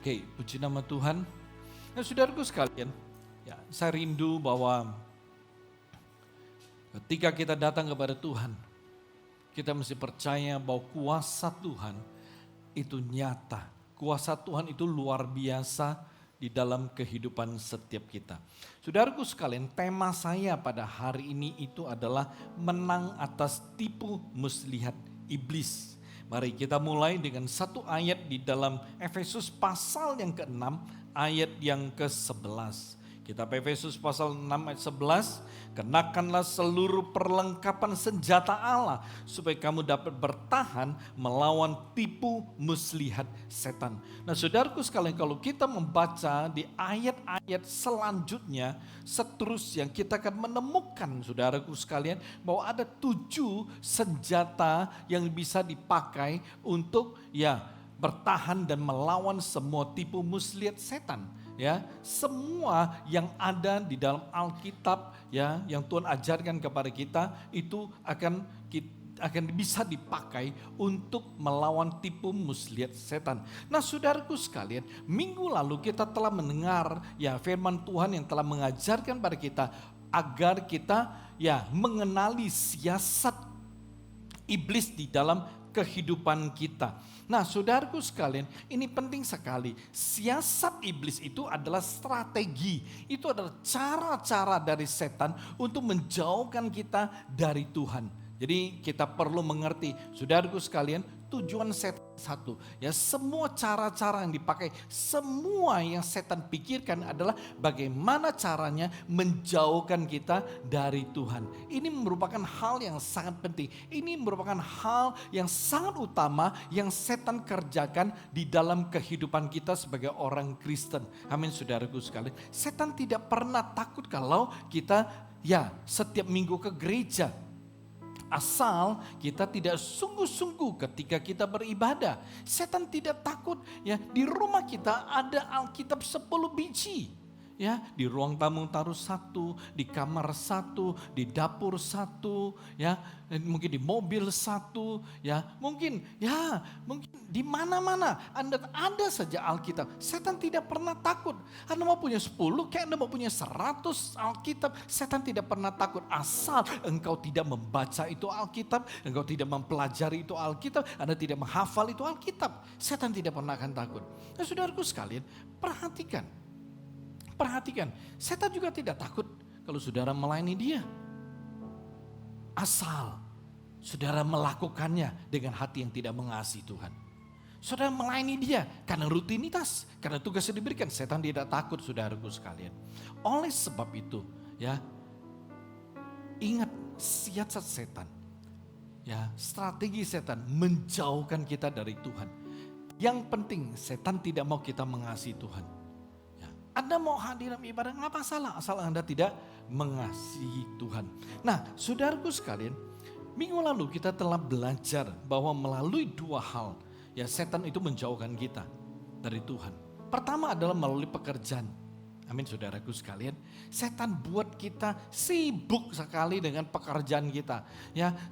Oke, puji nama Tuhan. Nah, saudaraku sekalian, ya, saya rindu bahwa ketika kita datang kepada Tuhan, kita mesti percaya bahwa kuasa Tuhan itu nyata. Kuasa Tuhan itu luar biasa di dalam kehidupan setiap kita. Saudaraku sekalian, tema saya pada hari ini itu adalah menang atas tipu muslihat iblis. Mari kita mulai dengan satu ayat di dalam Efesus pasal yang ke-6 ayat yang ke-11. Kitab Efesus pasal 6 ayat 11, kenakanlah seluruh perlengkapan senjata Allah supaya kamu dapat bertahan melawan tipu muslihat setan. Nah, saudaraku sekalian, kalau kita membaca di ayat-ayat selanjutnya, seterusnya kita akan menemukan, saudaraku sekalian, bahwa ada 7 senjata yang bisa dipakai untuk bertahan dan melawan semua tipu muslihat setan. Ya, semua yang ada di dalam Alkitab yang Tuhan ajarkan kepada kita itu akan bisa dipakai untuk melawan tipu muslihat setan. Nah, saudaraku sekalian, minggu lalu kita telah mendengar firman Tuhan yang telah mengajarkan pada kita agar kita mengenali siasat iblis di dalam kehidupan kita. Nah, saudaraku sekalian, ini penting sekali. Siasat iblis itu adalah strategi. Itu adalah cara-cara dari setan untuk menjauhkan kita dari Tuhan. Jadi kita perlu mengerti, saudaraku sekalian, tujuan setan satu. Semua cara-cara yang dipakai, semua yang setan pikirkan adalah bagaimana caranya menjauhkan kita dari Tuhan. Ini merupakan hal yang sangat penting. Ini merupakan hal yang sangat utama yang setan kerjakan di dalam kehidupan kita sebagai orang Kristen. Amin, saudaraku sekalian. Setan tidak pernah takut kalau kita setiap minggu ke gereja. Asal kita tidak sungguh-sungguh ketika kita beribadah. Setan tidak takut di rumah kita ada Alkitab 10 biji. Di ruang tamu taruh 1, di kamar 1, di dapur 1, mungkin di mobil 1, mungkin di mana-mana Anda ada saja Alkitab. Setan tidak pernah takut. Anda mau punya 10, kayak Anda mau punya 100 Alkitab, setan tidak pernah takut asal engkau tidak membaca itu Alkitab, engkau tidak mempelajari itu Alkitab, Anda tidak menghafal itu Alkitab. Setan tidak pernah akan takut. Nah, saudaraku sekalian, Perhatikan, setan juga tidak takut kalau saudara melayani dia. Asal saudara melakukannya dengan hati yang tidak mengasihi Tuhan. Saudara melayani dia karena rutinitas, karena tugas yang diberikan. Setan tidak takut, saudaraku sekalian. Oleh sebab itu, ingat siasat setan. Strategi setan menjauhkan kita dari Tuhan. Yang penting setan tidak mau kita mengasihi Tuhan. Anda mau hadir dalam ibadah, nggak masalah asal Anda tidak mengasihi Tuhan. Nah, saudaraku sekalian, minggu lalu kita telah belajar bahwa melalui 2 hal, setan itu menjauhkan kita dari Tuhan. Pertama adalah melalui pekerjaan. Amin, saudaraku sekalian. Setan buat kita sibuk sekali dengan pekerjaan kita.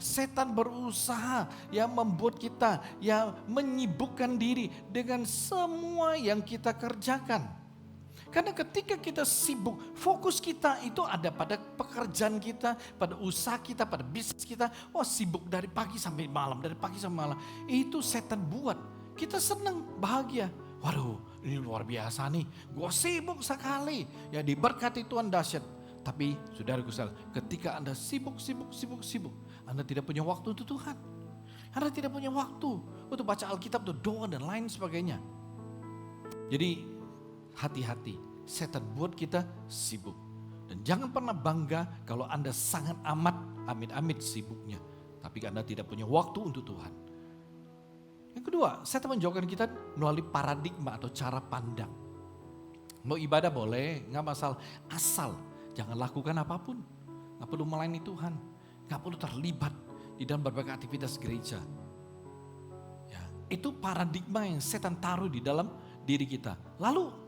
Setan berusaha membuat kita menyibukkan diri dengan semua yang kita kerjakan. Karena ketika kita sibuk, fokus kita itu ada pada pekerjaan kita, pada usaha kita, pada bisnis kita. Sibuk dari pagi sampai malam, dari pagi sampai malam. Itu setan buat. Kita senang, bahagia. Waduh, ini luar biasa nih. Gue sibuk sekali. Diberkati Tuhan dahsyat. Tapi saudaraku sekalian, ketika Anda sibuk, Anda tidak punya waktu untuk Tuhan. Anda tidak punya waktu untuk baca Alkitab, untuk doa dan lain sebagainya. Jadi hati-hati, setan buat kita sibuk. Dan jangan pernah bangga kalau Anda sangat amat amit-amit sibuknya. Tapi Anda tidak punya waktu untuk Tuhan. Yang kedua, setan menjauhkan kita melalui paradigma atau cara pandang. Mau ibadah boleh, gak masalah. Asal jangan lakukan apapun. Gak perlu melayani Tuhan. Gak perlu terlibat di dalam berbagai aktivitas gereja. Itu paradigma yang setan taruh di dalam diri kita. Lalu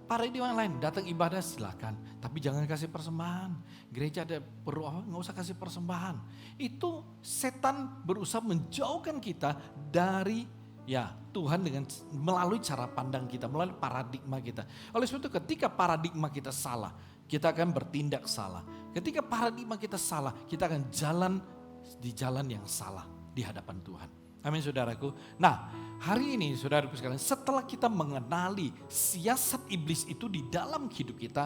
paradigma yang lain, datang ibadah silakan, tapi jangan kasih persembahan. Gereja ada perlu apa? Nggak usah kasih persembahan. Itu setan berusaha menjauhkan kita dari ya Tuhan dengan melalui cara pandang kita, melalui paradigma kita. Oleh sebab itu ketika paradigma kita salah, kita akan bertindak salah. Ketika paradigma kita salah, kita akan jalan di jalan yang salah di hadapan Tuhan. Amin saudaraku. Nah hari ini saudaraku sekalian, setelah kita mengenali siasat iblis itu di dalam hidup kita,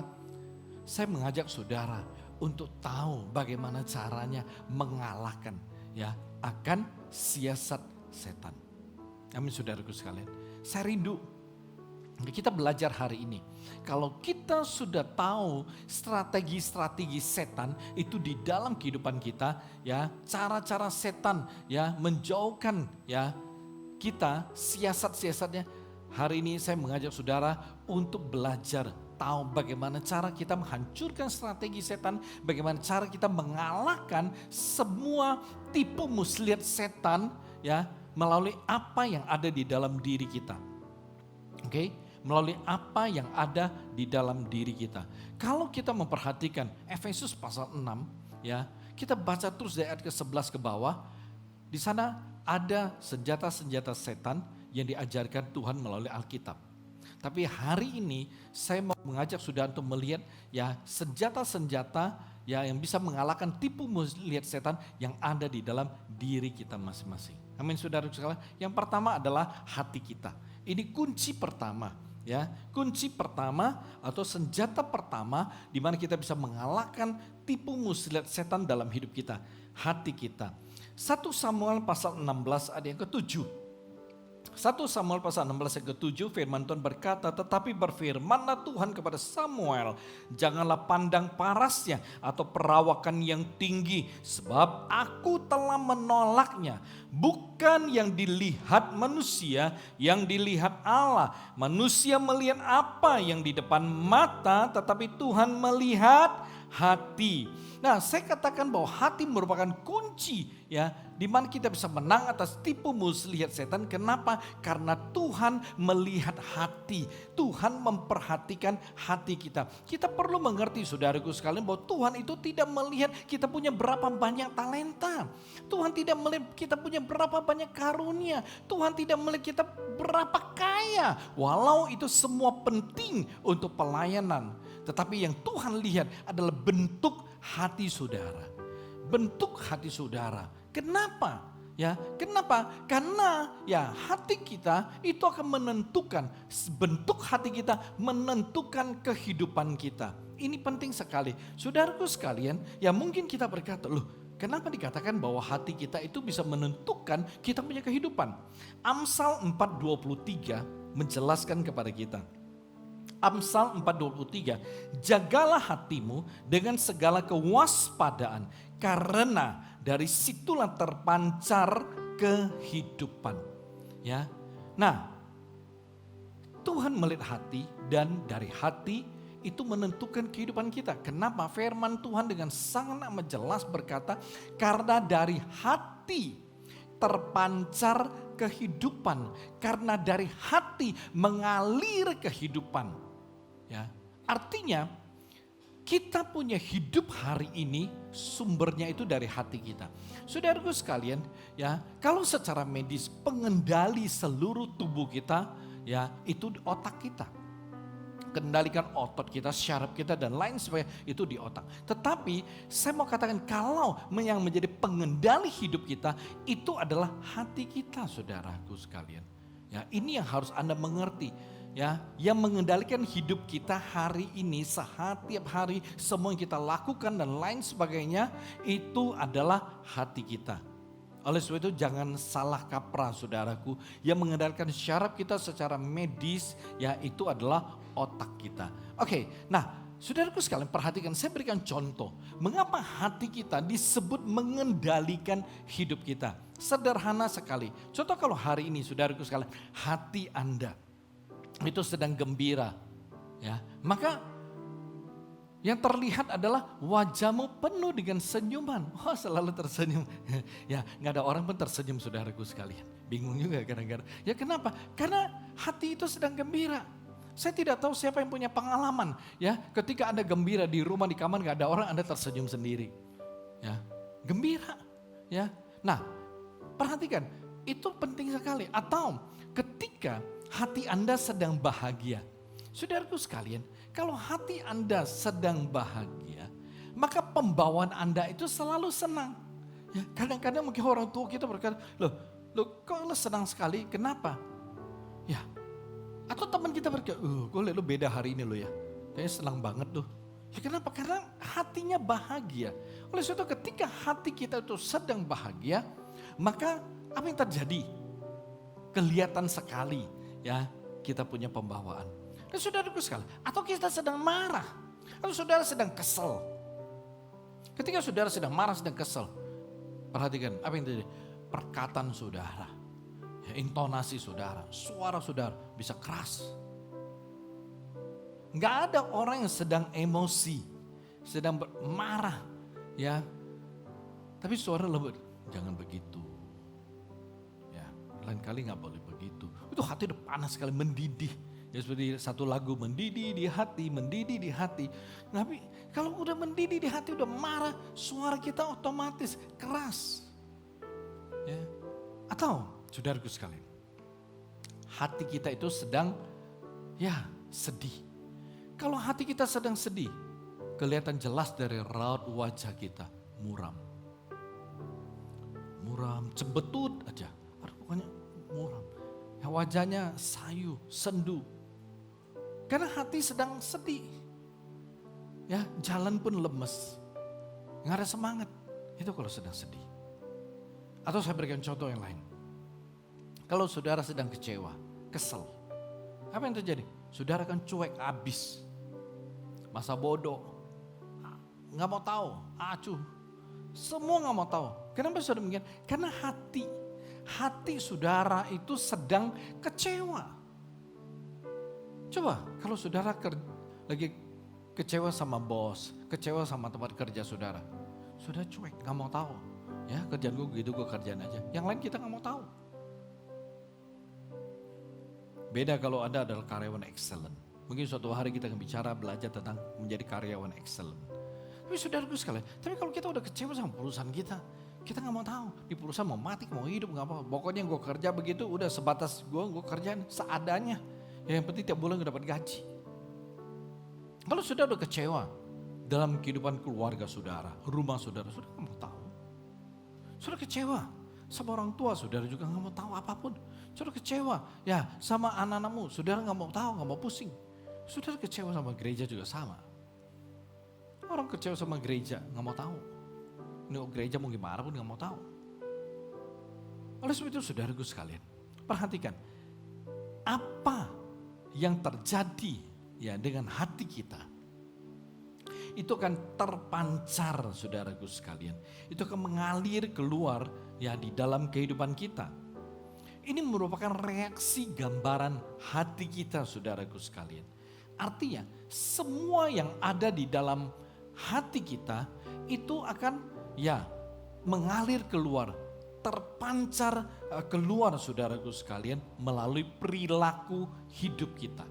saya mengajak saudara untuk tahu bagaimana caranya mengalahkan ya akan siasat setan. Amin saudaraku sekalian. Saya rindu kita belajar hari ini. Kalau kita sudah tahu strategi-strategi setan itu di dalam kehidupan kita, ya, cara-cara setan ya menjauhkan ya kita, siasat-siasatnya. Hari ini saya mengajak saudara untuk belajar tahu bagaimana cara kita menghancurkan strategi setan, bagaimana cara kita mengalahkan semua tipu muslihat setan ya melalui apa yang ada di dalam diri kita. Oke? Melalui apa yang ada di dalam diri kita. Kalau kita memperhatikan Efesus pasal 6 ya, kita baca terus dari ayat ke-11 ke bawah. Di sana ada senjata-senjata setan yang diajarkan Tuhan melalui Alkitab. Tapi hari ini saya mau mengajak saudara untuk melihat ya senjata-senjata ya yang bisa mengalahkan tipu muslihat setan yang ada di dalam diri kita masing-masing. Amin saudara sekalian. Yang pertama adalah hati kita. Ini kunci pertama. Ya, kunci pertama atau senjata pertama di mana kita bisa mengalahkan tipu muslihat setan dalam hidup kita, hati kita. 1 Samuel pasal 16 ayat yang ke-7. 1 Samuel pasal 16 ayat ke-7 firman Tuhan berkata, tetapi berfirmanlah Tuhan kepada Samuel, janganlah pandang parasnya atau perawakan yang tinggi, sebab aku telah menolaknya. Bukan yang dilihat manusia, yang dilihat Allah. Manusia melihat apa yang di depan mata, tetapi Tuhan melihat hati. Nah, saya katakan bahwa hati merupakan kunci ya, di mana kita bisa menang atas tipu muslihat setan. Kenapa? Karena Tuhan melihat hati. Tuhan memperhatikan hati kita. Kita perlu mengerti saudaraku sekalian bahwa Tuhan itu tidak melihat kita punya berapa banyak talenta. Tuhan tidak melihat kita punya berapa banyak karunia. Tuhan tidak melihat kita berapa kaya. Walau itu semua penting untuk pelayanan. Tetapi yang Tuhan lihat adalah bentuk hati saudara. Bentuk hati saudara. Kenapa? Ya, kenapa? Karena ya hati kita itu akan menentukan, bentuk hati kita menentukan kehidupan kita. Ini penting sekali. Saudaraku sekalian, ya mungkin kita berkata, loh kenapa dikatakan bahwa hati kita itu bisa menentukan kita punya kehidupan? Amsal 4:23 menjelaskan kepada kita. Amsal 4:23, jagalah hatimu dengan segala kewaspadaan, karena dari situlah terpancar kehidupan. Ya, nah Tuhan melihat hati dan dari hati itu menentukan kehidupan kita. Kenapa? Firman Tuhan dengan sangat amat jelas berkata, karena dari hati terpancar kehidupan, karena dari hati mengalir kehidupan. Ya, artinya kita punya hidup hari ini sumbernya itu dari hati kita. Saudaraku sekalian, ya, kalau secara medis pengendali seluruh tubuh kita, ya, itu di otak kita. Kendalikan otot kita, syaraf kita dan lain sebagainya itu di otak. Tetapi saya mau katakan kalau yang menjadi pengendali hidup kita itu adalah hati kita, saudaraku sekalian. Ya, ini yang harus Anda mengerti. Ya, yang mengendalikan hidup kita hari ini, setiap hari, semua yang kita lakukan dan lain sebagainya, itu adalah hati kita. Oleh sebab itu jangan salah kaprah saudaraku, yang mengendalikan syaraf kita secara medis, ya itu adalah otak kita. Oke, nah saudaraku sekalian perhatikan, saya berikan contoh. Mengapa hati kita disebut mengendalikan hidup kita? Sederhana sekali. Contoh kalau hari ini saudaraku sekalian, hati Anda itu sedang gembira, ya, maka yang terlihat adalah wajahmu penuh dengan senyuman. Wah, selalu tersenyum. Ya, nggak ada orang pun tersenyum saudaraku sekalian. Bingung juga kadang-kadang. Ya kenapa? Karena hati itu sedang gembira. Saya tidak tahu siapa yang punya pengalaman, ya, ketika Anda gembira di rumah, di kamar nggak ada orang, Anda tersenyum sendiri. Ya, gembira, ya. Nah, perhatikan. Itu penting sekali. Atau ketika hati Anda sedang bahagia. Saudaraku sekalian, kalau hati Anda sedang bahagia, maka pembawaan Anda itu selalu senang. Ya, kadang-kadang mungkin orang tua kita berkata, loh kok lo senang sekali, kenapa? Ya, atau teman kita berkata, gue liat lo beda hari ini lo ya, kayaknya senang banget lo. Ya kenapa? Karena hatinya bahagia. Oleh sebab itu ketika hati kita itu sedang bahagia, maka apa yang terjadi? Kelihatan sekali ya kita punya pembawaan. Dan saudaraku sekalian, atau kita sedang marah, atau saudara sedang kesel. Ketika saudara sedang marah, sedang kesel, perhatikan apa yang terjadi. Perkataan saudara, ya, intonasi saudara, suara saudara bisa keras. Nggak ada orang yang sedang emosi, sedang marah, ya. Tapi suara lembut, jangan begitu. Ya, lain kali nggak boleh begitu. Itu hati udah panas sekali, mendidih. Ya seperti satu lagu, mendidih di hati, mendidih di hati. Tapi kalau udah mendidih di hati, udah marah, suara kita otomatis keras. Ya. Atau, saudaraku sekalian, hati kita itu sedang ya sedih. Kalau hati kita sedang sedih, kelihatan jelas dari raut wajah kita, muram. Muram, cembetut aja. Aduh, pokoknya muram. Ya, wajahnya sayu, sendu. Karena hati sedang sedih. Ya, jalan pun lemes. Nggak ada semangat. Itu kalau sedang sedih. Atau saya berikan contoh yang lain. Kalau saudara sedang kecewa, kesel. Apa yang terjadi? Saudara kan cuek abis. Masa bodoh. Nggak mau tahu. Acuh. Semua nggak mau tahu. Kenapa saudara demikian? Karena hati saudara itu sedang kecewa. Coba kalau saudara lagi kecewa sama bos, kecewa sama tempat kerja saudara. Saudara cuek, gak mau tahu. Ya kerjaan gue gitu, gue kerjaan aja. Yang lain kita gak mau tahu. Beda kalau Anda adalah karyawan excellent. Mungkin suatu hari kita akan bicara belajar tentang menjadi karyawan excellent. Tapi saudaraku sekalian, tapi kalau kita udah kecewa sama perusahaan kita gak mau tahu. Di perusahaan mau mati, mau hidup, gak apa-apa. Pokoknya gue kerja begitu, udah sebatas gue kerjaan seadanya. Ya, yang penting tiap bulan gue dapat gaji. Kalau saudara udah kecewa dalam kehidupan keluarga saudara, rumah saudara gak mau tahu. Saudara kecewa sama orang tua, saudara juga gak mau tahu apapun. Saudara kecewa ya sama anak-anakmu, saudara gak mau tahu, gak mau pusing. Saudara kecewa sama gereja juga sama. Orang kecewa sama gereja gak mau tahu. Ini gereja mau gimana pun gak mau tahu. Oleh sebab itu saudaraku sekalian, perhatikan apa yang terjadi ya dengan hati kita. Itu akan terpancar saudaraku sekalian. Itu akan mengalir keluar ya di dalam kehidupan kita. Ini merupakan reaksi gambaran hati kita saudaraku sekalian. Artinya semua yang ada di dalam hati kita itu akan ya mengalir keluar. Terpancar keluar saudaraku sekalian melalui perilaku hidup kita.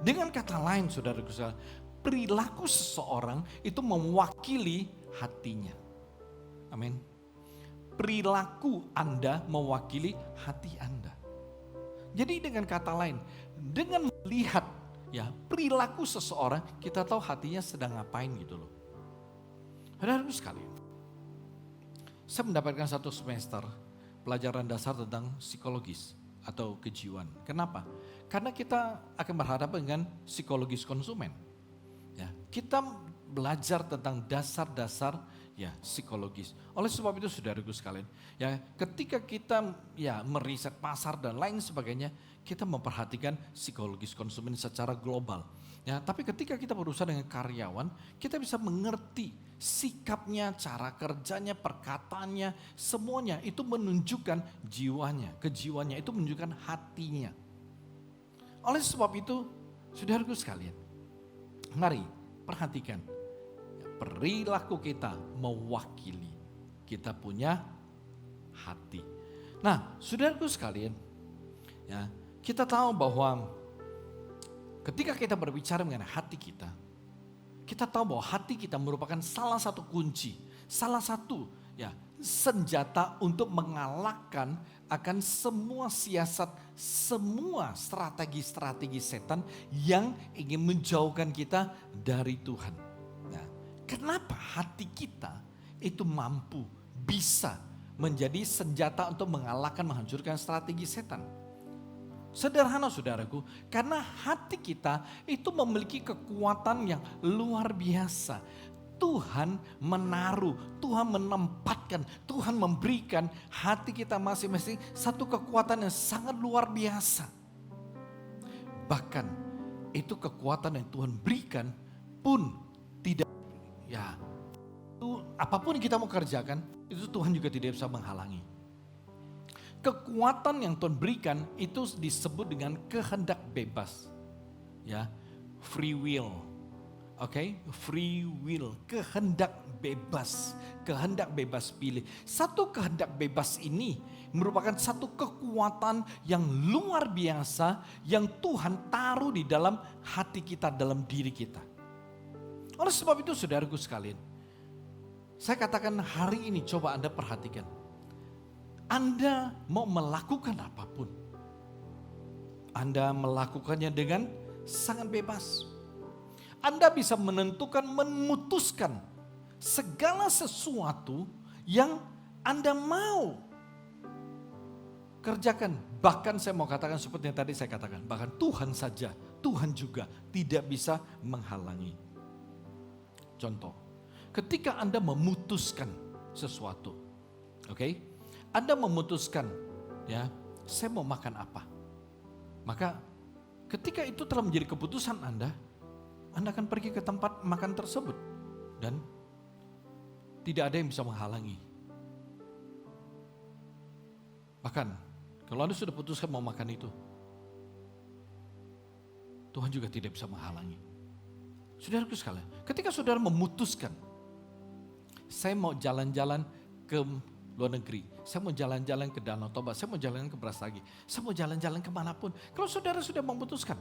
Dengan kata lain saudaraku sekalian, perilaku seseorang itu mewakili hatinya. Amin. Perilaku Anda mewakili hati Anda. Jadi dengan kata lain, dengan melihat ya perilaku seseorang, kita tahu hatinya sedang ngapain gitu loh. Saudaraku sekalian, saya mendapatkan satu semester pelajaran dasar tentang psikologis atau kejiwaan. Kenapa? Karena kita akan berhadapan dengan psikologis konsumen. Ya, kita belajar tentang dasar-dasar ya psikologis. Oleh sebab itu saudaraku sekalian, ya ketika kita ya meriset pasar dan lain sebagainya, kita memperhatikan psikologis konsumen secara global. Ya, tapi ketika kita berusaha dengan karyawan, kita bisa mengerti sikapnya, cara kerjanya, perkataannya, semuanya itu menunjukkan jiwanya, kejiwaannya itu menunjukkan hatinya. Oleh sebab itu, saudaraku sekalian, mari perhatikan perilaku kita mewakili kita punya hati. Nah, saudaraku sekalian, ya kita tahu bahwa ketika kita berbicara mengenai hati kita tahu bahwa hati kita merupakan salah satu kunci, salah satu ya senjata untuk mengalahkan akan semua siasat, semua strategi-strategi setan yang ingin menjauhkan kita dari Tuhan. Nah, kenapa hati kita itu mampu, bisa menjadi senjata untuk mengalahkan, menghancurkan strategi setan? Sederhana saudaraku, karena hati kita itu memiliki kekuatan yang luar biasa. Tuhan menaruh, Tuhan menempatkan, Tuhan memberikan hati kita masing-masing satu kekuatan yang sangat luar biasa. Bahkan itu kekuatan yang Tuhan berikan pun tidak, ya itu apapun yang kita mau kerjakan, itu Tuhan juga tidak bisa menghalangi. Kekuatan yang Tuhan berikan itu disebut dengan kehendak bebas. Ya, free will. Oke, free will, kehendak bebas pilih. Satu kehendak bebas ini merupakan satu kekuatan yang luar biasa yang Tuhan taruh di dalam hati kita, dalam diri kita. Oleh sebab itu saudaraku sekalian, saya katakan hari ini coba Anda perhatikan. Anda mau melakukan apapun, Anda melakukannya dengan sangat bebas. Anda bisa menentukan, memutuskan segala sesuatu yang Anda mau kerjakan. Bahkan saya mau katakan seperti yang tadi saya katakan, bahkan Tuhan saja, Tuhan juga tidak bisa menghalangi. Contoh, ketika Anda memutuskan sesuatu, oke? Anda memutuskan, ya, saya mau makan apa. Maka ketika itu telah menjadi keputusan Anda akan pergi ke tempat makan tersebut. Dan tidak ada yang bisa menghalangi. Bahkan kalau Anda sudah putuskan mau makan itu, Tuhan juga tidak bisa menghalangi. Saudaraku sekalian, ketika saudara memutuskan, saya mau jalan-jalan ke luar negeri, saya mau jalan-jalan ke Danau Toba, saya mau jalan ke Brastagi, saya mau jalan-jalan kemanapun. Kalau saudara sudah memutuskan,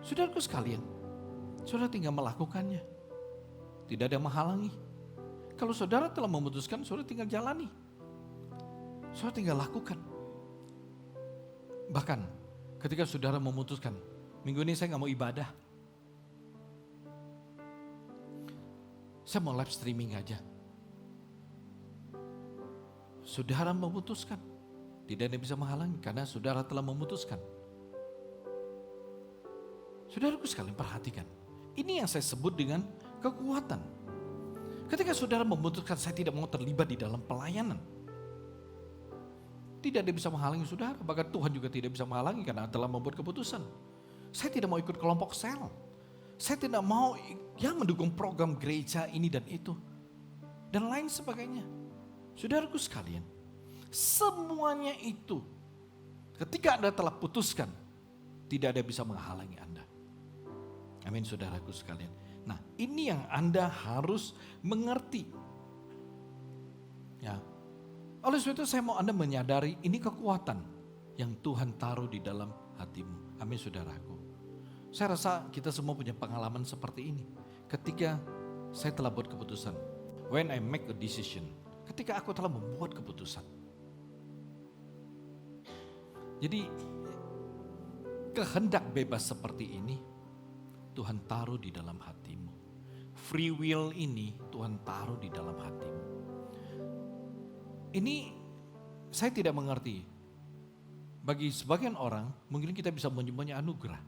saudaraku sekalian, saudara tinggal melakukannya. Tidak ada yang menghalangi. Kalau saudara telah memutuskan, saudara tinggal jalani. Saudara tinggal lakukan. Bahkan ketika saudara memutuskan, minggu ini saya gak mau ibadah. Saya mau live streaming aja. Saudara memutuskan. Tidak ada yang bisa menghalangi karena saudara telah memutuskan. Saudaraku sekalian perhatikan. Ini yang saya sebut dengan kekuatan. Ketika saudara memutuskan saya tidak mau terlibat di dalam pelayanan. Tidak ada yang bisa menghalangi saudara. Bahkan Tuhan juga tidak bisa menghalangi karena telah membuat keputusan. Saya tidak mau ikut kelompok sel. Saya tidak mau yang mendukung program gereja ini dan itu. Dan lain sebagainya. Saudaraku sekalian. Semuanya itu. Ketika Anda telah putuskan. Tidak ada yang bisa menghalangi Anda. Amin saudaraku sekalian. Nah ini yang Anda harus mengerti. Ya. Oleh sebab itu saya mau Anda menyadari ini kekuatan yang Tuhan taruh di dalam hatimu. Amin saudaraku. Saya rasa kita semua punya pengalaman seperti ini. Ketika saya telah buat keputusan. When I make a decision. Ketika aku telah membuat keputusan. Jadi kehendak bebas seperti ini Tuhan taruh di dalam hatimu. Free will ini Tuhan taruh di dalam hatimu. Ini saya tidak mengerti. Bagi sebagian orang mungkin kita bisa menyebutnya anugerah.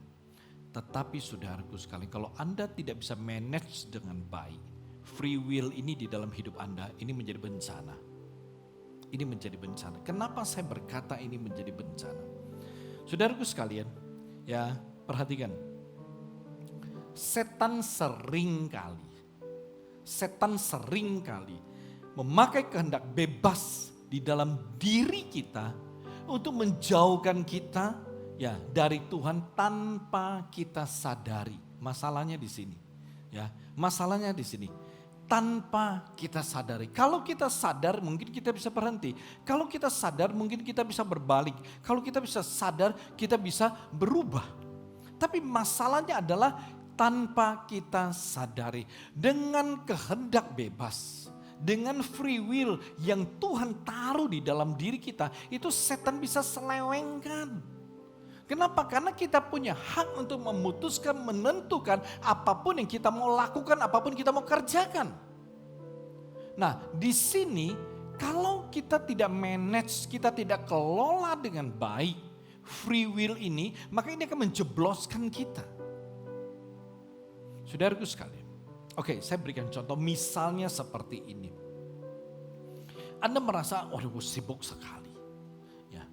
Tetapi saudaraku sekalian, kalau Anda tidak bisa manage dengan baik, free will ini di dalam hidup Anda, ini menjadi bencana. Ini menjadi bencana. Kenapa saya berkata ini menjadi bencana? Saudaraku sekalian, ya perhatikan. Setan sering kali memakai kehendak bebas di dalam diri kita untuk menjauhkan kita ya dari Tuhan tanpa kita sadari. Masalahnya di sini. Ya, masalahnya di sini. Tanpa kita sadari. Kalau kita sadar mungkin kita bisa berhenti. Kalau kita sadar mungkin kita bisa berbalik. Kalau kita bisa sadar kita bisa berubah. Tapi masalahnya adalah tanpa kita sadari. Dengan kehendak bebas. dengan free will yang Tuhan taruh di dalam diri kita, itu setan bisa selewengkan. Kenapa? Karena kita punya hak untuk memutuskan, menentukan apapun yang kita mau lakukan, apapun kita mau kerjakan. Nah, di sini kalau kita tidak manage, kita tidak kelola dengan baik free will ini, maka ini akan menjebloskan kita. Saudaraku sekalian. Oke, saya berikan contoh misalnya seperti ini. Anda merasa, waduh sibuk sekali. Ya,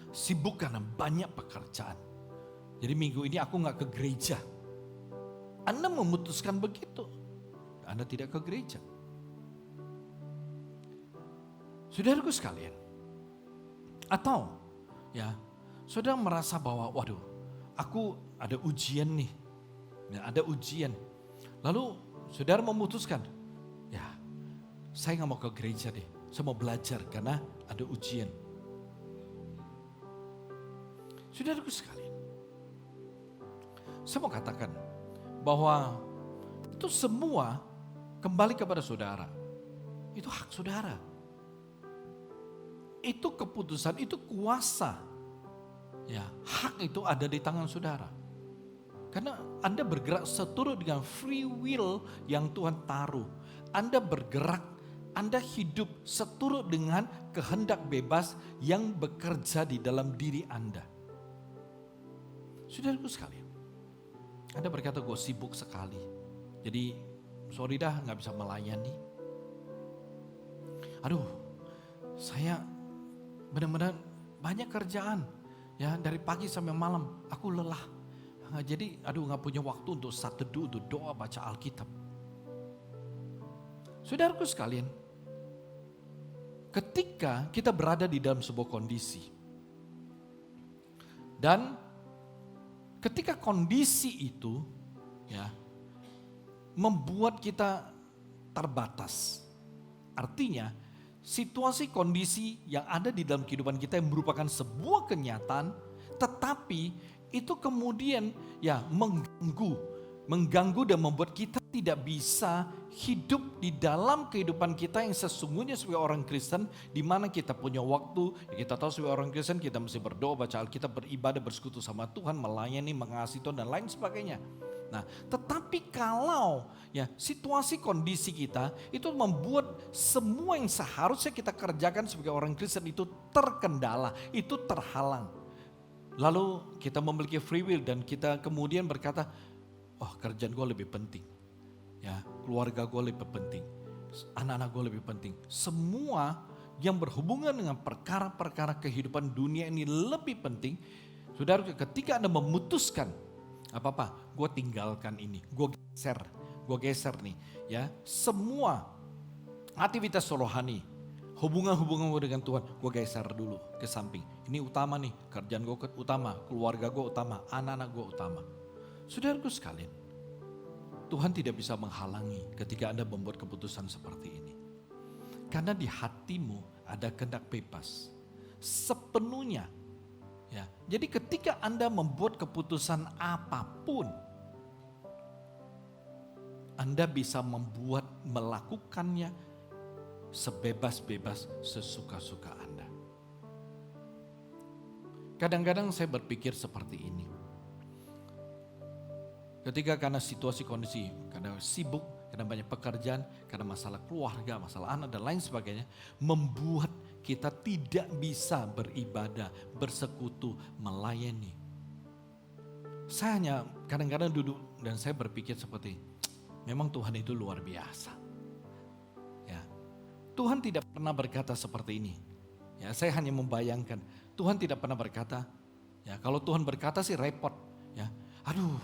sibuk karena banyak pekerjaan. Jadi minggu ini aku gak ke gereja. Anda memutuskan begitu. Anda tidak ke gereja. Saudaraku sekalian. Atau ya, saudara merasa bahwa waduh aku ada ujian nih. Ya, ada ujian. Lalu saudara memutuskan, ya saya gak mau ke gereja deh, saya mau belajar karena ada ujian. Saudaraku sekalian, saya mau katakan bahwa itu semua kembali kepada saudara. Itu hak saudara. Itu keputusan, itu kuasa. Ya, hak itu ada di tangan saudara. Karena Anda bergerak seturut dengan free will yang Tuhan taruh. Anda bergerak, Anda hidup seturut dengan kehendak bebas yang bekerja di dalam diri Anda. Saudaraku sekalian, Anda berkata gue sibuk sekali. Jadi sorry dah gak bisa melayani. Aduh, saya benar-benar banyak kerjaan. Ya, dari pagi sampai malam aku lelah. Jadi gak punya waktu untuk saat teduh, untuk doa, baca Alkitab. Saudaraku sekalian, ketika kita berada di dalam sebuah kondisi. Dan ketika kondisi itu ya membuat kita terbatas. Artinya situasi kondisi yang ada di dalam kehidupan kita yang merupakan sebuah kenyataan, tetapi itu kemudian ya mengganggu dan membuat kita tidak bisa hidup di dalam kehidupan kita yang sesungguhnya sebagai orang Kristen, di mana kita punya waktu, ya kita tahu sebagai orang Kristen kita mesti berdoa, baca Alkitab, beribadah, bersekutu sama Tuhan, melayani, mengasihi Tuhan dan lain sebagainya. Nah, tetapi kalau ya situasi kondisi kita itu membuat semua yang seharusnya kita kerjakan sebagai orang Kristen itu terkendala, itu terhalang. Lalu kita memiliki free will dan kita kemudian berkata, oh kerjaan gue lebih penting. Ya, keluarga gue lebih penting. Anak-anak gue lebih penting. Semua yang berhubungan dengan perkara-perkara kehidupan dunia ini lebih penting. Saudara, ketika Anda memutuskan, apa-apa, gue tinggalkan ini. Gue geser nih. Ya, semua aktivitas rohani, hubungan-hubungan gue dengan Tuhan, gue geser dulu ke samping. Ini utama nih, kerjaan gue utama, keluarga gue utama, anak-anak gue utama. Saudaraku sekalian, Tuhan tidak bisa menghalangi ketika Anda membuat keputusan seperti ini. Karena di hatimu ada kehendak bebas sepenuhnya. Ya, jadi ketika Anda membuat keputusan apapun, Anda bisa melakukannya sebebas-bebas sesuka-suka Anda. Kadang-kadang saya berpikir seperti ini. Ketika karena situasi kondisi, karena sibuk, karena banyak pekerjaan, karena masalah keluarga, masalah anak dan lain sebagainya, membuat kita tidak bisa beribadah, bersekutu, melayani. Saya hanya kadang-kadang duduk dan saya berpikir seperti, memang Tuhan itu luar biasa. Ya, Tuhan tidak pernah berkata seperti ini. Ya, saya hanya membayangkan, Tuhan tidak pernah berkata, ya kalau Tuhan berkata sih repot. Ya, aduh,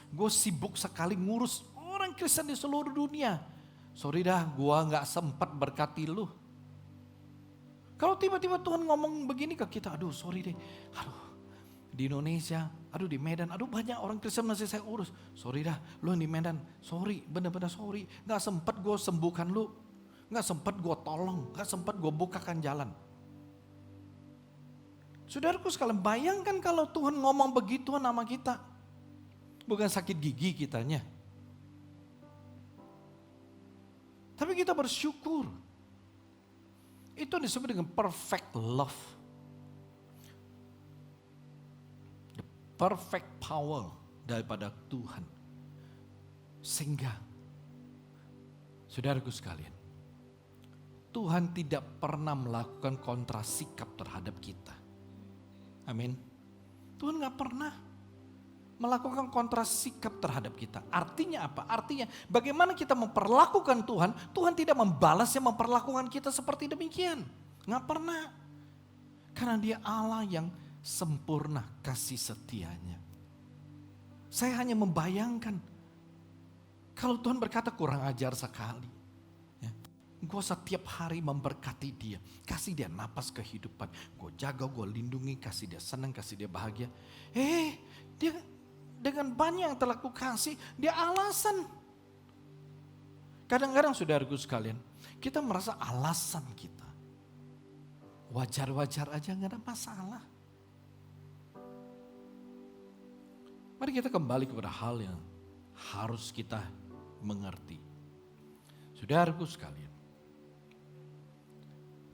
gue sibuk sekali ngurus orang Kristen di seluruh dunia. Sorry dah, gue gak sempat berkati lu. Kalau tiba-tiba Tuhan ngomong begini ke kita, aduh sorry deh. Aduh, di Indonesia, aduh di Medan, aduh banyak orang Kristen masih saya urus. Sorry dah, lu yang di Medan, sorry, benar-benar sorry. Gak sempat gue sembuhkan lu, gak sempat gue tolong, gak sempat gue bukakan jalan. Saudaraku sekalian, bayangkan kalau Tuhan ngomong begitu nama kita. Bukan sakit gigi kitanya. Tapi kita bersyukur. Itu disebut dengan perfect love. The perfect power daripada Tuhan. Sehingga, saudaraku sekalian, Tuhan tidak pernah melakukan kontrasikap terhadap kita. Amin. Tuhan gak pernah melakukan kontrasikap terhadap kita. Artinya apa? Artinya bagaimana kita memperlakukan Tuhan, Tuhan tidak membalas yang memperlakukan kita seperti demikian. Gak pernah. Karena dia Allah yang sempurna kasih setianya. Saya hanya membayangkan, kalau Tuhan berkata kurang ajar sekali. Gue setiap hari memberkati dia. Kasih dia napas kehidupan. Gue jaga, gue lindungi, kasih dia senang, kasih dia bahagia. Dia dengan banyak yang telah ku kasih, dia alasan. Kadang-kadang saudaraku sekalian, kita merasa alasan kita. Wajar-wajar aja, gak ada masalah. Mari kita kembali kepada hal yang harus kita mengerti. Saudaraku sekalian,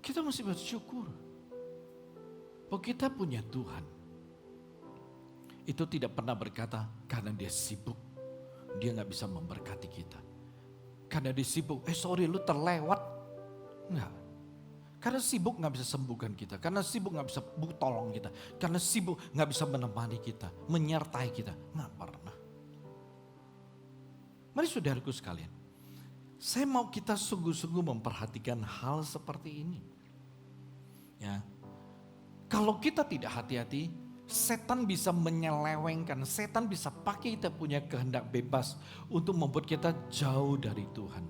kita mesti bersyukur bahwa kita punya Tuhan. Itu tidak pernah berkata karena dia sibuk, dia gak bisa memberkati kita. Karena dia sibuk, sorry lu terlewat. Enggak. Karena sibuk gak bisa sembuhkan kita. Karena sibuk gak bisa tolong kita. Karena sibuk gak bisa menemani kita, menyertai kita. Gak pernah. Mari saudaraku sekalian, saya mau kita sungguh-sungguh memperhatikan hal seperti ini. Ya, kalau kita tidak hati-hati, setan bisa menyelewengkan, setan bisa pakai kita punya kehendak bebas untuk membuat kita jauh dari Tuhan.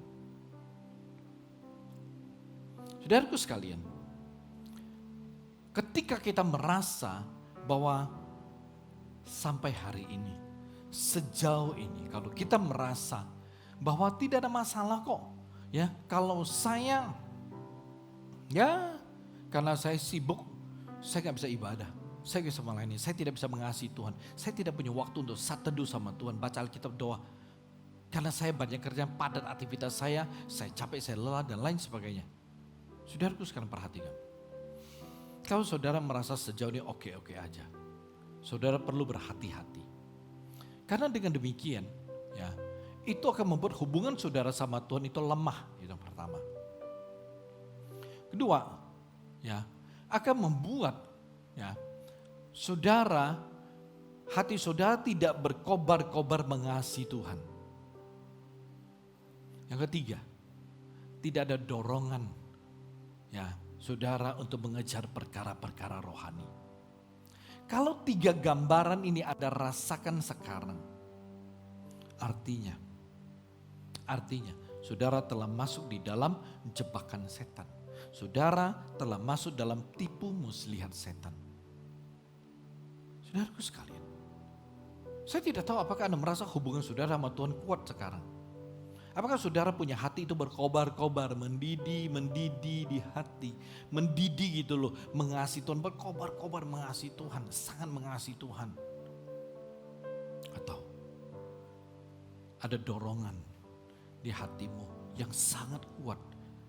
Saudaraku sekalian, ketika kita merasa bahwa sampai hari ini, sejauh ini, kalau kita merasa bahwa tidak ada masalah kok, ya kalau saya, ya karena saya sibuk, saya gak bisa ibadah. Saya gak bisa melayani, saya tidak bisa mengasihi Tuhan. Saya tidak punya waktu untuk saat teduh sama Tuhan, baca Alkitab, doa. Karena saya banyak kerjaan, padat aktivitas saya capek, saya lelah dan lain sebagainya. Saudaraku sekarang perhatikan. Kalau saudara merasa sejauh ini oke-oke aja, saudara perlu berhati-hati. Karena dengan demikian, ya itu akan membuat hubungan saudara sama Tuhan itu lemah. Itu yang pertama. Kedua, ya akan membuat ya saudara, hati saudara tidak berkobar-kobar mengasihi Tuhan. Yang ketiga, tidak ada dorongan ya saudara untuk mengejar perkara-perkara rohani. Kalau tiga gambaran ini ada rasakan sekarang, artinya saudara telah masuk di dalam jebakan setan. Saudara telah masuk dalam tipu muslihat setan. Saudaraku sekalian, saya tidak tahu apakah Anda merasa hubungan saudara sama Tuhan kuat sekarang. Apakah saudara punya hati itu berkobar-kobar, mendidih di hati. Mendidih gitu loh, mengasihi Tuhan, berkobar-kobar mengasihi Tuhan, sangat mengasihi Tuhan. Atau ada dorongan di hatimu yang sangat kuat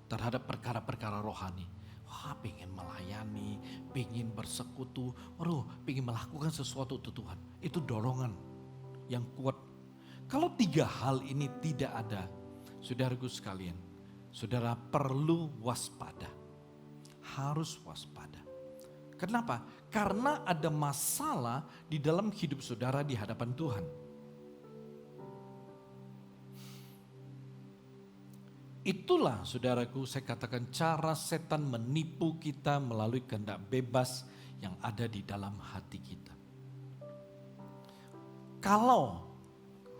terhadap perkara-perkara rohani. Wah, pengen melayani, pengen bersekutu, pengen melakukan sesuatu untuk Tuhan. Itu dorongan yang kuat. Kalau tiga hal ini tidak ada, saudaraku sekalian, saudara perlu waspada. Harus waspada. Kenapa? Karena ada masalah di dalam hidup saudara di hadapan Tuhan. Itulah saudaraku, saya katakan cara setan menipu kita melalui kehendak bebas yang ada di dalam hati kita. Kalau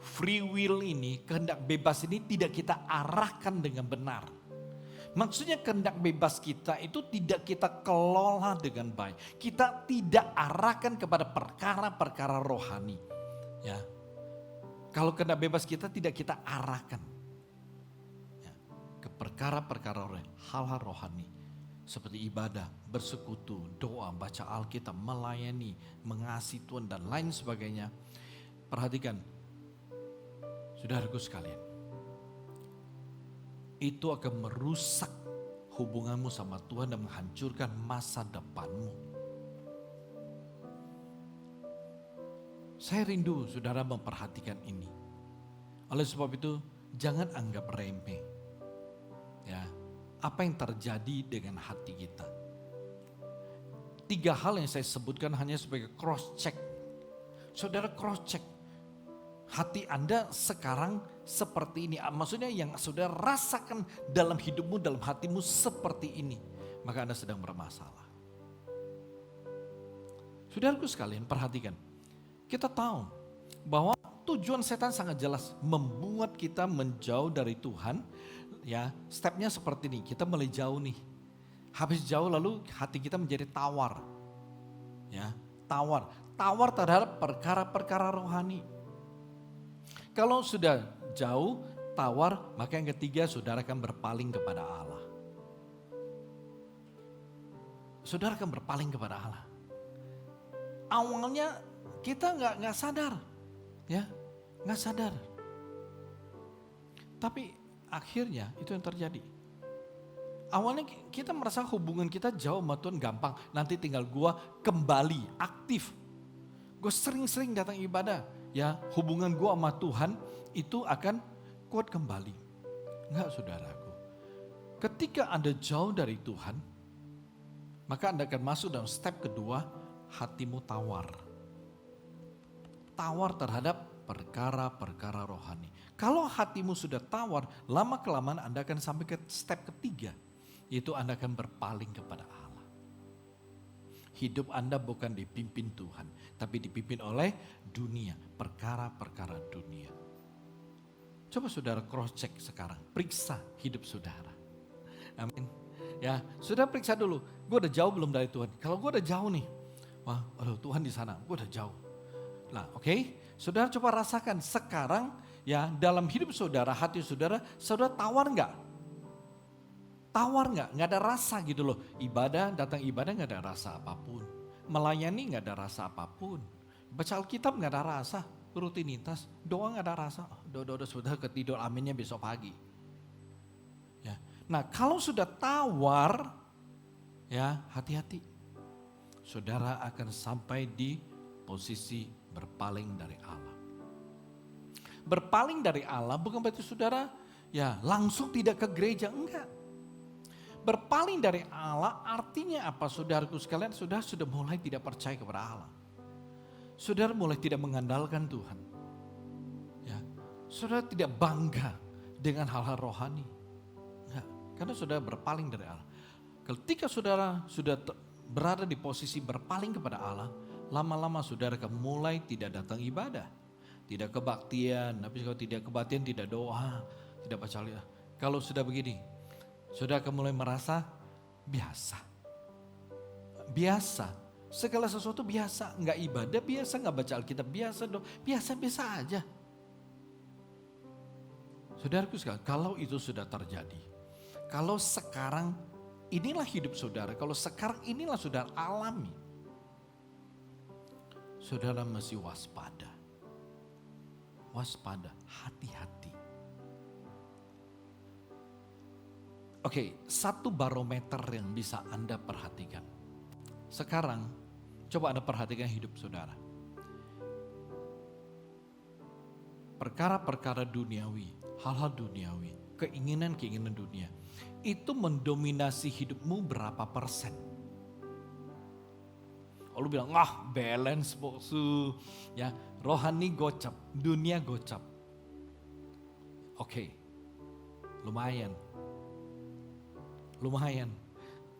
free will ini, kehendak bebas ini tidak kita arahkan dengan benar. Maksudnya kehendak bebas kita itu tidak kita kelola dengan baik. Kita tidak arahkan kepada perkara-perkara rohani. Ya, kalau kehendak bebas kita tidak kita arahkan ke perkara-perkara hal-hal rohani seperti ibadah, bersekutu, doa, baca Alkitab, melayani, mengasihi Tuhan dan lain sebagainya. Perhatikan, saudaraku sekalian, itu akan merusak hubunganmu sama Tuhan dan menghancurkan masa depanmu. Saya rindu saudara memperhatikan ini. Oleh sebab itu, jangan anggap remeh. Ya, apa yang terjadi dengan hati kita. 3 hal yang saya sebutkan hanya sebagai cross check. Saudara cross check. Hati Anda sekarang seperti ini. Maksudnya yang saudara rasakan dalam hidupmu, dalam hatimu seperti ini. Maka Anda sedang bermasalah. Saudaraku sekalian, perhatikan. Kita tahu bahwa tujuan setan sangat jelas. Membuat kita menjauh dari Tuhan. Ya, stepnya seperti ini. Kita mulai jauh nih. Habis jauh lalu hati kita menjadi tawar. Ya, tawar. Tawar terhadap perkara-perkara rohani. Kalau sudah jauh, tawar, maka yang ketiga saudara akan berpaling kepada Allah. Saudara akan berpaling kepada Allah. Awalnya kita nggak sadar, ya, nggak sadar. Tapi akhirnya itu yang terjadi. Awalnya kita merasa hubungan kita jauh sama Tuhan gampang. Nanti tinggal gua kembali aktif. Gue sering-sering datang ibadah. Ya, hubungan gua sama Tuhan itu akan kuat kembali. Enggak, saudaraku. Ketika Anda jauh dari Tuhan, maka Anda akan masuk dalam step kedua, hatimu tawar. Tawar terhadap perkara-perkara rohani. Kalau hatimu sudah tawar, lama-kelamaan Anda akan sampai ke step ketiga, yaitu Anda akan berpaling kepada Allah. Hidup Anda bukan dipimpin Tuhan, tapi dipimpin oleh dunia, perkara-perkara dunia. Coba saudara cross check sekarang, periksa hidup saudara. Amin. Ya, sudah periksa dulu, gue udah jauh belum dari Tuhan? Kalau gue udah jauh nih, wah, aduh Tuhan di sana, gue udah jauh. Nah, oke, saudara coba rasakan sekarang ya dalam hidup saudara, hati saudara, saudara tawar nggak? Tawar nggak ada rasa gitu loh. Ibadah, datang ibadah nggak ada rasa apapun. Melayani nggak ada rasa apapun. Baca Alkitab nggak ada rasa, rutinitas. Doa nggak ada rasa, doa sudah ketidur aminnya besok pagi. Ya. Nah kalau sudah tawar, ya hati-hati. Saudara akan sampai di posisi berpaling dari Allah. Berpaling dari Allah bukan berarti saudara ya langsung tidak ke gereja, enggak. Berpaling dari Allah artinya apa saudaraku sekalian? Saudara sudah mulai tidak percaya kepada Allah. Saudara mulai tidak mengandalkan Tuhan. Ya, saudara tidak bangga dengan hal-hal rohani. Enggak, karena saudara berpaling dari Allah. Ketika saudara sudah berada di posisi berpaling kepada Allah, lama-lama saudara akan mulai tidak datang ibadah. Tidak kebaktian, tapi kalau tidak kebaktian tidak doa, tidak baca Alkitab. Kalau sudah begini, saudara akan mulai merasa biasa. Biasa. Segala sesuatu biasa. Enggak ibadah biasa, enggak baca Alkitab biasa dong. Biasa-biasa aja. Saudaraku sekalian, kalau itu sudah terjadi. Kalau sekarang inilah hidup saudara. Kalau sekarang inilah saudara alami. Saudara mesti waspada. Waspada, hati-hati. Oke, satu barometer yang bisa Anda perhatikan. Sekarang, coba Anda perhatikan hidup saudara. Perkara-perkara duniawi, hal-hal duniawi, keinginan-keinginan dunia. Itu mendominasi hidupmu berapa persen? Kalau bilang, balance boksu. Ya, rohani gocap, dunia gocap. Oke, lumayan.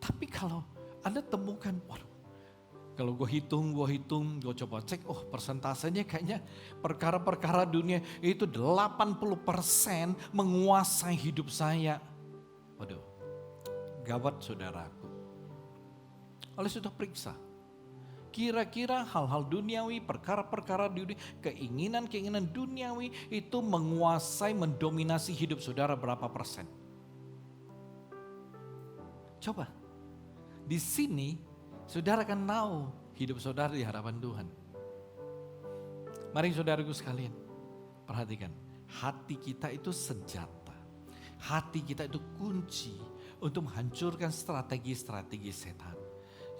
Tapi kalau Anda temukan, waduh, kalau gue hitung, gue coba cek, persentasenya kayaknya perkara-perkara dunia itu 80% menguasai hidup saya. Waduh, gawat saudaraku. Oleh sudah periksa, kira-kira hal-hal duniawi, perkara-perkara dunia, keinginan-keinginan duniawi itu menguasai, mendominasi hidup saudara berapa persen? Coba, di sini saudara akan tahu hidup saudara di hadapan Tuhan. Mari saudaraku sekalian, perhatikan. Hati kita itu senjata. Hati kita itu kunci untuk menghancurkan strategi-strategi setan.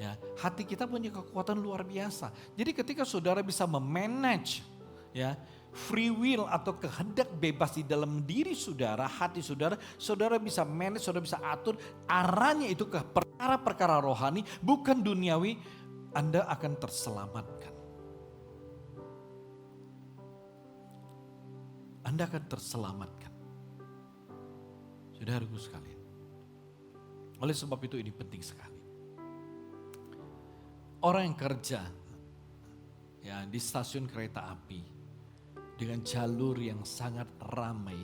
Ya, hati kita punya kekuatan luar biasa. Jadi ketika saudara bisa memanage ya free will atau kehendak bebas di dalam diri saudara, hati saudara, saudara bisa manage, saudara bisa atur arahnya itu ke perkara-perkara rohani, bukan duniawi, Anda akan terselamatkan. Anda akan terselamatkan. Saudaraku sekalian. Oleh sebab itu ini penting sekali. Orang yang kerja ya di stasiun kereta api dengan jalur yang sangat ramai,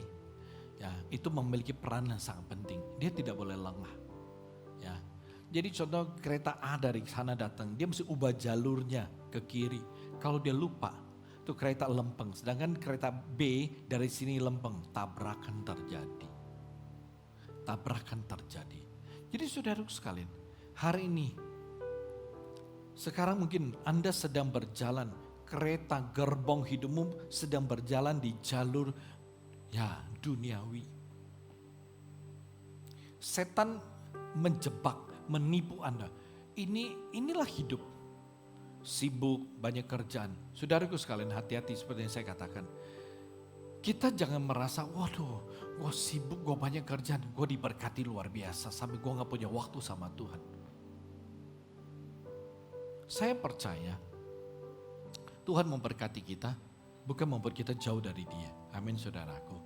ya itu memiliki peran yang sangat penting. Dia tidak boleh lengah. Ya, jadi contoh kereta A dari sana datang, dia mesti ubah jalurnya ke kiri. Kalau dia lupa, itu kereta lempeng. Sedangkan kereta B dari sini lempeng, tabrakan terjadi. Tabrakan terjadi. Jadi saudara sekalian, hari ini, sekarang mungkin Anda sedang berjalan, kereta gerbong hidupmu sedang berjalan di jalur ya duniawi. Setan menjebak, menipu Anda. Inilah hidup. Sibuk, banyak kerjaan. Saudaraku sekalian, hati-hati seperti yang saya katakan. Kita jangan merasa, waduh, gue sibuk, gue banyak kerjaan, gue diberkati luar biasa sampai gue gak punya waktu sama Tuhan. Saya percaya Tuhan memberkati kita, bukan membuat kita jauh dari Dia. Amin saudaraku.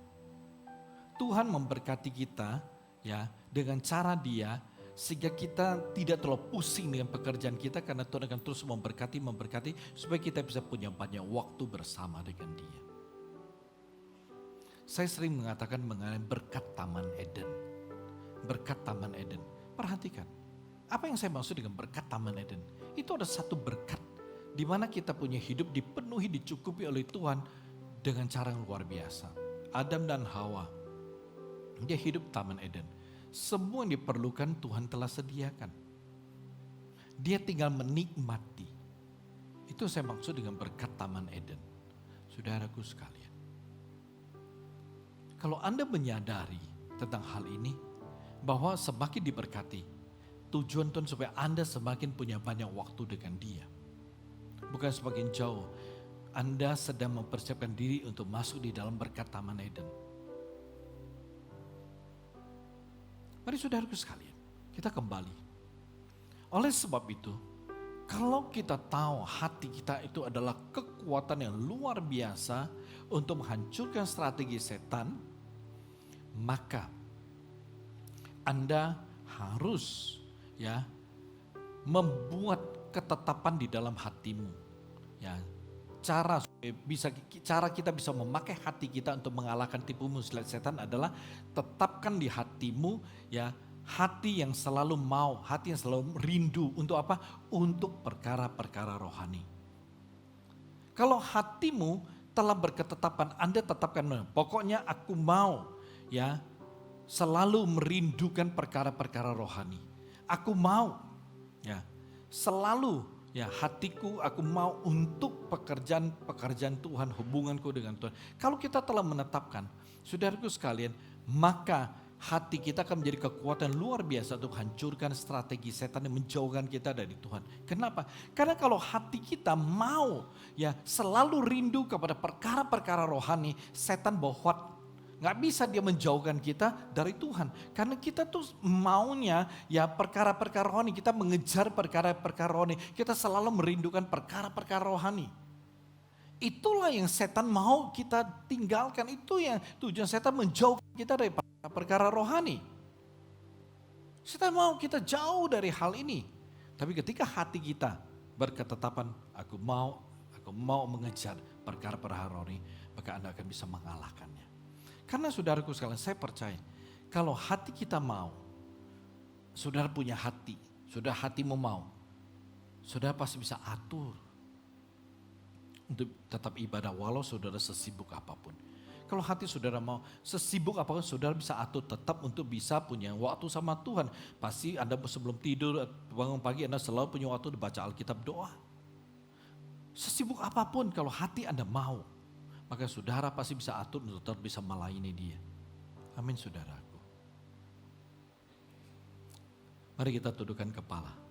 Tuhan memberkati kita ya dengan cara Dia, sehingga kita tidak terlalu pusing dengan pekerjaan kita, karena Tuhan akan terus memberkati supaya kita bisa punya banyak waktu bersama dengan Dia. Saya sering mengatakan mengenai berkat Taman Eden. Berkat Taman Eden. Perhatikan, apa yang saya maksud dengan berkat Taman Eden? Itu ada satu berkat di mana kita punya hidup dipenuhi, dicukupi oleh Tuhan dengan cara yang luar biasa. Adam dan Hawa, dia hidup Taman Eden. Semua yang diperlukan Tuhan telah sediakan. Dia tinggal menikmati. Itu saya maksud dengan berkat Taman Eden. Saudaraku sekalian, kalau Anda menyadari tentang hal ini, bahwa semakin diberkati, tujuan Tuhan supaya Anda semakin punya banyak waktu dengan Dia. Bukan semakin jauh, Anda sedang mempersiapkan diri untuk masuk di dalam berkat Taman Eden. Mari saudaraku sekalian, kita kembali. Oleh sebab itu, kalau kita tahu hati kita itu adalah kekuatan yang luar biasa untuk menghancurkan strategi setan, maka Anda harus ya membuat ketetapan di dalam hatimu. Ya, cara kita bisa memakai hati kita untuk mengalahkan tipu muslihat setan adalah tetapkan di hatimu ya hati yang selalu mau, hati yang selalu rindu untuk apa? Untuk perkara-perkara rohani. Kalau hatimu telah berketetapan, Anda tetapkan, pokoknya aku mau ya selalu merindukan perkara-perkara rohani. Aku mau ya selalu ya hatiku aku mau untuk pekerjaan Tuhan, hubunganku dengan Tuhan. Kalau kita telah menetapkan, saudaraku sekalian, maka hati kita akan menjadi kekuatan luar biasa untuk hancurkan strategi setan yang menjauhkan kita dari Tuhan. Kenapa? Karena kalau hati kita mau ya selalu rindu kepada perkara-perkara rohani, setan bohwat. Gak bisa dia menjauhkan kita dari Tuhan. Karena kita tuh maunya ya perkara-perkara rohani. Kita mengejar perkara-perkara rohani. Kita selalu merindukan perkara-perkara rohani. Itulah yang setan mau kita tinggalkan. Itu yang tujuan setan menjauhkan kita dari perkara rohani. Setan mau kita jauh dari hal ini. Tapi ketika hati kita berketetapan, aku mau mengejar perkara-perkara rohani, maka Anda akan bisa mengalahkannya. Karena saudaraku sekalian, saya percaya kalau hati kita mau, saudara punya hati, saudara hatimu mau, saudara pasti bisa atur untuk tetap ibadah walau saudara sesibuk apapun. Kalau hati saudara mau sesibuk apapun, saudara bisa atur tetap untuk bisa punya waktu sama Tuhan. Pasti Anda sebelum tidur, bangun pagi Anda selalu punya waktu baca Alkitab, doa. Sesibuk apapun kalau hati Anda mau, maka saudara pasti bisa atur untuk tetap bisa melayani Dia. Amin saudaraku. Mari kita tundukkan kepala.